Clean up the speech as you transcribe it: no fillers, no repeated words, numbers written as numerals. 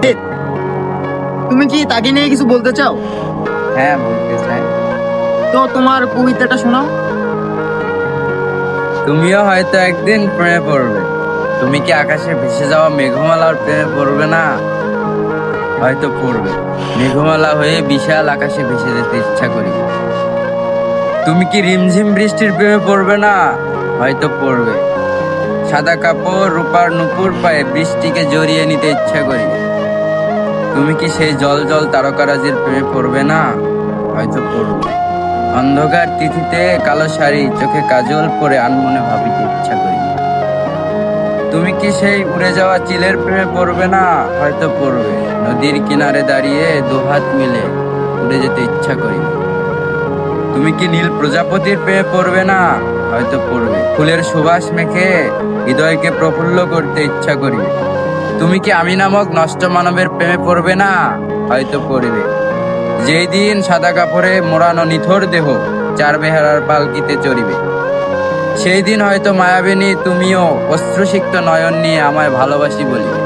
এ, তুমি কি তাকে নিয়ে কিছু বলতে চাও? হ্যাঁ, বলতে চাই। তো তোমার কবিতাটা শোনাও। তুমিও হয়তো একদিন প্রেমে পড়বে। তুমি কি আকাশে ভেসে যাওয়া মেঘমালার প্রেমে পড়বে না? হয়তো পড়বে। মেঘমালা হয়ে বিশাল আকাশে ভেসে যেতে ইচ্ছা করি। তুমি কি রিমঝিম বৃষ্টির প্রেমে পড়বে না? হয়তো পড়বে। সাদা কাপড় রূপার নুপুর পায়ে বৃষ্টিকে জড়িয়ে নিতে ইচ্ছা করি। তুমি কি সেই জল জল তারকারাজির প্রেমে পড়বে না? হয়তো পড়বে। অন্ধকার তিথিতে কালো শাড়ি চোখে কাজল পরে আনমনে ভাবিতে ইচ্ছা করি। তুমি কি সেই উড়ে যাওয়া চিলের প্রেমে পড়বে না? হয়তো পড়বে। নদীর কিনারে দাঁড়িয়ে দুহাত মিলে উড়ে যেতে ইচ্ছা করি। তুমি কি নীল প্রজাপতির প্রেমে পড়বে না? হয়তো পড়বে। ফুলের সুবাস মেখে হৃদয়কে প্রফুল্ল করতে ইচ্ছা করি। তুমি কি আমি নামক নষ্ট মানবের প্রেমে পড়বে না? হয়তো পড়বে। যেই দিন সাদা কাপড়ে মোড়ানো নিথর দেহ চার বেহারার পালকিতে চড়িবে, সেই দিন হয়তো মায়াবিনী তুমিও অশ্রুসিক্ত নয়ন নিয়ে আমায় ভালোবাসি বলিবে।